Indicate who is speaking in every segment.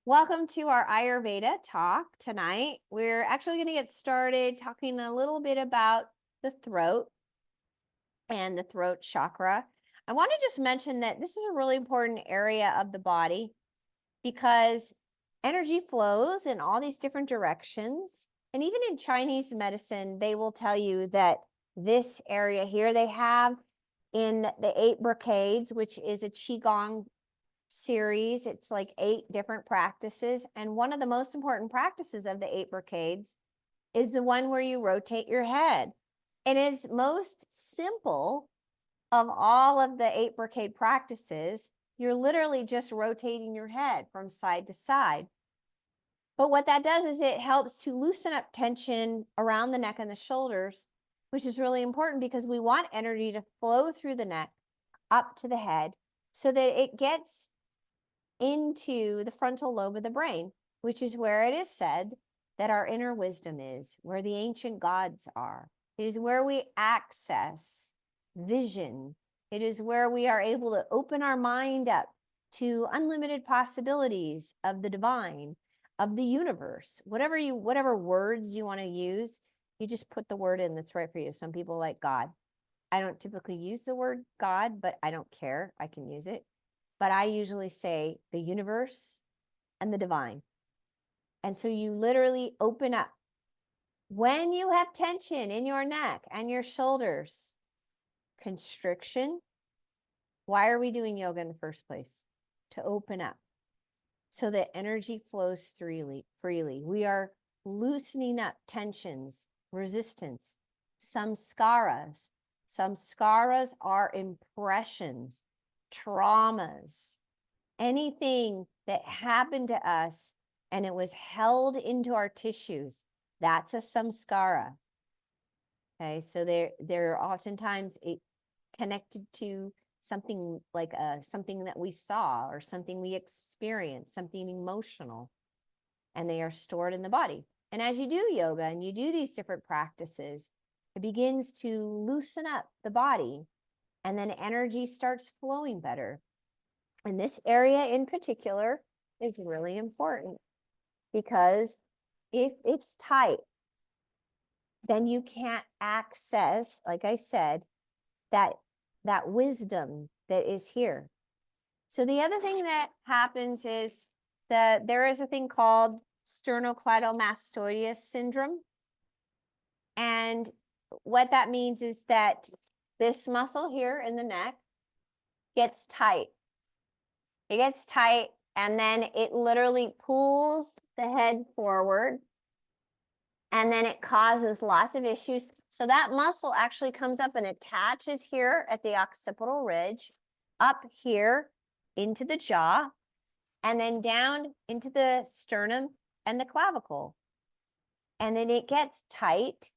Speaker 1: Welcome to our Ayurveda talk tonight. We're actually going to get started talking a little bit about the throat and the throat chakra. I want to just mention that this is a really important area of the body because energy flows in all these different directions. And even in Chinese medicine, they will tell you that this area here they have in the 8 brocades, which is a Qigong series. It's like 8 different practices. And one of the most important practices of the 8 brocades is the one where you rotate your head. It is most simple of all of the 8 brocade practices. You're literally just rotating your head from side to side. But what that does is it helps to loosen up tension around the neck and the shoulders, which is really important because we want energy to flow through the neck up to the head so that it gets into the frontal lobe of the brain, which is where it is said that our inner wisdom is, where the ancient gods are. It is where we access vision. It is where we are able to open our mind up to unlimited possibilities of the divine, of the universe. Whatever words you want to use, you just put the word in that's right for you. Some people like God. I don't typically use the word God, but I don't care. I can use it. But I usually say the universe and the divine. And so you literally open up. When you have tension in your neck and your shoulders, constriction, why are we doing yoga in the first place? To open up so that energy flows freely. We are loosening up tensions, resistance, samskaras. Samskaras are impressions, traumas, anything that happened to us and it was held into our tissues. That's a samskara. Okay, so they're oftentimes connected to something like something that we saw or something we experienced, something emotional, and they are stored in the body. And as you do yoga and you do these different practices, it begins to loosen up the body, and then energy starts flowing better. And this area in particular is really important because if it's tight, then you can't access, like I said, that wisdom that is here. So the other thing that happens is that there is a thing called sternocleidomastoideus syndrome. And what that means is that this muscle here in the neck gets tight. It gets tight, and then it literally pulls the head forward, and then it causes lots of issues. So that muscle actually comes up and attaches here at the occipital ridge, up here into the jaw, and then down into the sternum and the clavicle. And then it gets tight.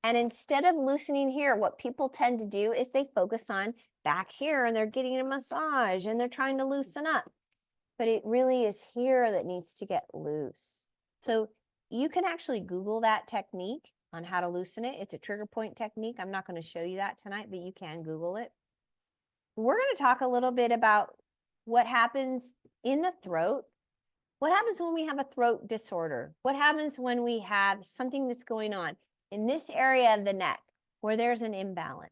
Speaker 1: And instead of loosening here, what people tend to do is they focus on back here and they're getting a massage and they're trying to loosen up. But it really is here that needs to get loose. So you can actually Google that technique on how to loosen it. It's a trigger point technique. I'm not going to show you that tonight, but you can Google it. We're going to talk a little bit about what happens in the throat. What happens when we have a throat disorder? What happens when we have something that's going on in this area of the neck where there's an imbalance?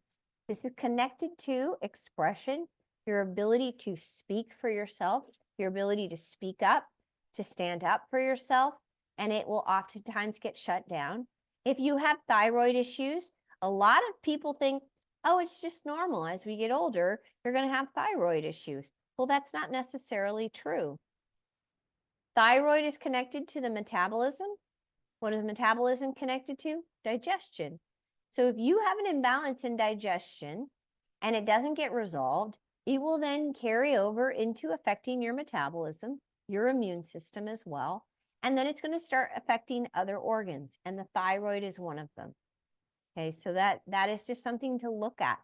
Speaker 1: This is connected to expression, your ability to speak for yourself, your ability to speak up, to stand up for yourself, and it will oftentimes get shut down. If you have thyroid issues, a lot of people think, oh, it's just normal. As we get older, you're going to have thyroid issues. Well, that's not necessarily true. Thyroid is connected to the metabolism. What is metabolism connected to? Digestion. So if you have an imbalance in digestion and it doesn't get resolved, it will then carry over into affecting your metabolism, your immune system as well. And then it's going to start affecting other organs. And the thyroid is one of them. Okay, so that is just something to look at.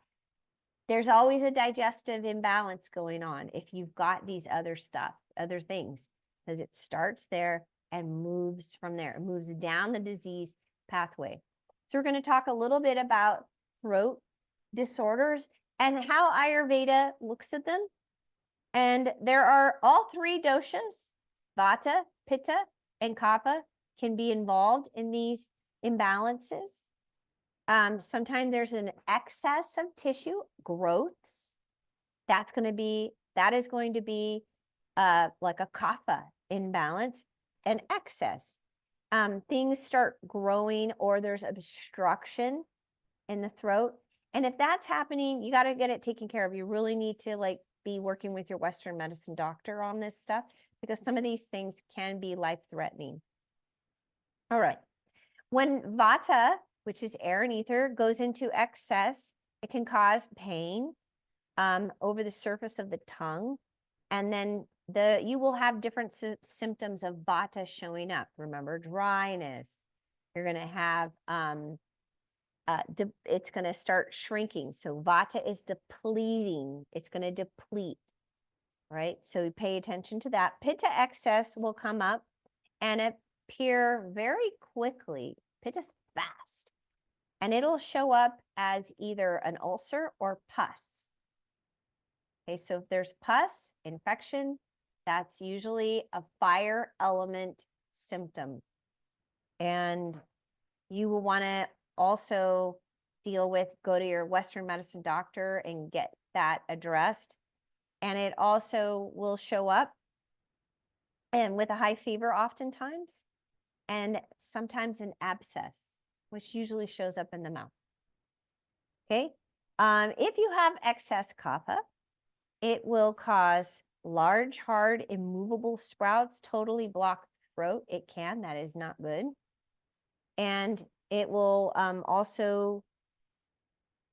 Speaker 1: There's always a digestive imbalance going on if you've got these other things, because it starts there and moves from there. It moves down the disease pathway. So we're going to talk a little bit about throat disorders and how Ayurveda looks at them. And there are all 3 doshas Vata, Pitta, and Kapha can be involved in these imbalances. Sometimes there's an excess of tissue growths. That is going to be like a kapha imbalance and excess. Things start growing or there's obstruction in the throat. And if that's happening, you got to get it taken care of. You really need to like be working with your Western medicine doctor on this stuff because some of these things can be life-threatening. All right. When Vata, which is air and ether, goes into excess, it can cause pain over the surface of the tongue. And then you will have different symptoms of Vata showing up. Remember, dryness. You're going to have, it's going to start shrinking. So Vata is depleting. It's going to deplete, right? So pay attention to that. Pitta excess will come up and appear very quickly. Pitta's fast. And it'll show up as either an ulcer or pus. Okay, so if there's pus, infection, that's usually a fire element symptom. And you will want to also go to your Western medicine doctor and get that addressed. And it also will show up and with a high fever oftentimes, and sometimes an abscess, which usually shows up in the mouth. Okay, if you have excess kapha, it will cause large, hard, immovable sprouts, totally block the throat. It can, that is not good. And it will also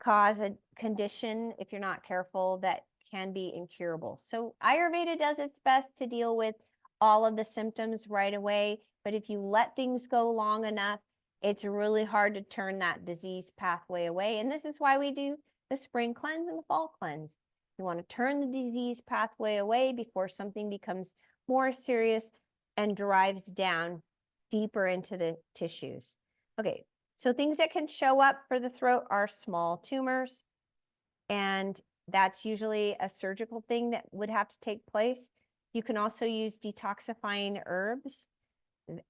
Speaker 1: cause a condition, if you're not careful, that can be incurable. So Ayurveda does its best to deal with all of the symptoms right away. But if you let things go long enough, it's really hard to turn that disease pathway away. And this is why we do the spring cleanse and the fall cleanse. You want to turn the disease pathway away before something becomes more serious and drives down deeper into the tissues. Okay, so things that can show up for the throat are small tumors, and that's usually a surgical thing that would have to take place. You can also use detoxifying herbs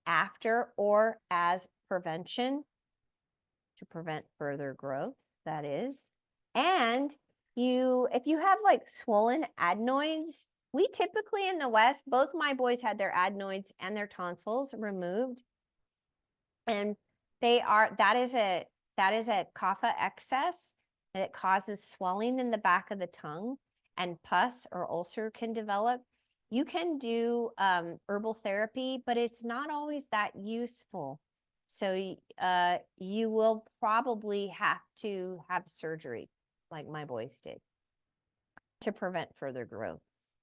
Speaker 1: after or as prevention to prevent further growth, that is. And if you have like swollen adenoids, we typically in the West, both my boys had their adenoids and their tonsils removed. And that is a kapha excess, and it causes swelling in the back of the tongue, and pus or ulcer can develop. You can do herbal therapy, but it's not always that useful. So you will probably have to have surgery, like my boys did, to prevent further growths.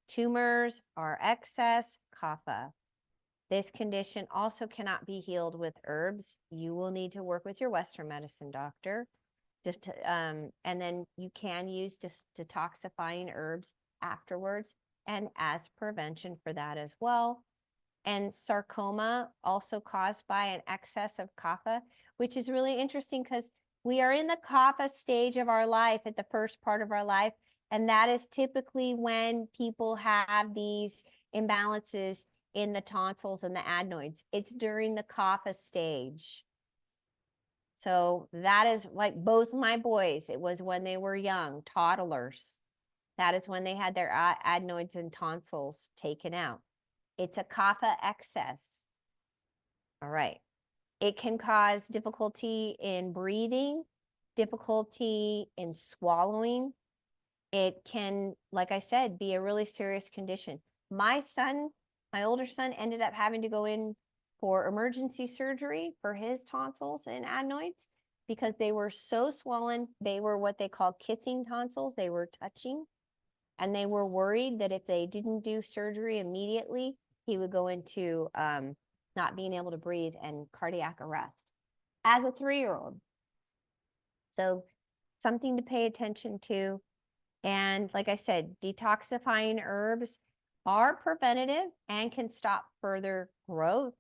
Speaker 1: Tumors are excess kapha. This condition also cannot be healed with herbs. You will need to work with your Western medicine doctor. And then you can use detoxifying herbs afterwards and as prevention for that as well. And sarcoma, also caused by an excess of kapha, which is really interesting because we are in the kapha stage of our life at the first part of our life. And that is typically when people have these imbalances in the tonsils and the adenoids. It's during the kapha stage. So that is like both my boys. It was when they were young, toddlers. That is when they had their adenoids and tonsils taken out. It's a kapha excess. All right. It can cause difficulty in breathing, difficulty in swallowing. It can, like I said, be a really serious condition. My older son ended up having to go in for emergency surgery for his tonsils and adenoids because they were so swollen. They were what they call kissing tonsils. They were touching. And they were worried that if they didn't do surgery immediately, he would go into not being able to breathe and cardiac arrest as a 3-year-old. So something to pay attention to. And like I said, detoxifying herbs are preventative and can stop further growth.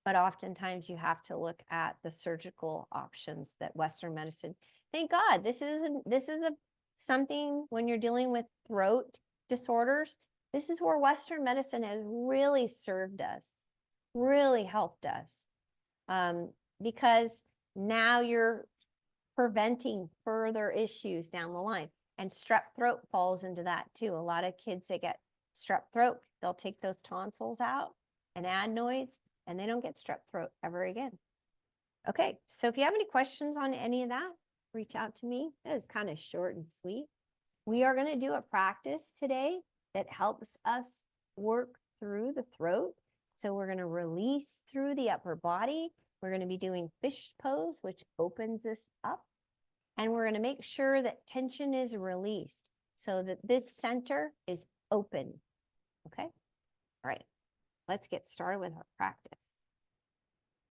Speaker 1: But oftentimes you have to look at the surgical options that Western medicine. Thank God, this is something when you're dealing with throat disorders, This is where Western medicine has really served us, really helped us, because now you're preventing further issues down the line. And strep throat falls into that too. A lot of kids that get strep throat, they'll take those tonsils out and adenoids, and they don't get strep throat ever again. Okay, so if you have any questions on any of that, reach out to me. It was kind of short and sweet. We are going to do a practice today that helps us work through the throat. So we're going to release through the upper body. We're going to be doing fish pose, which opens this up. And we're going to make sure that tension is released so that this center is open. Okay? All right, let's get started with our practice.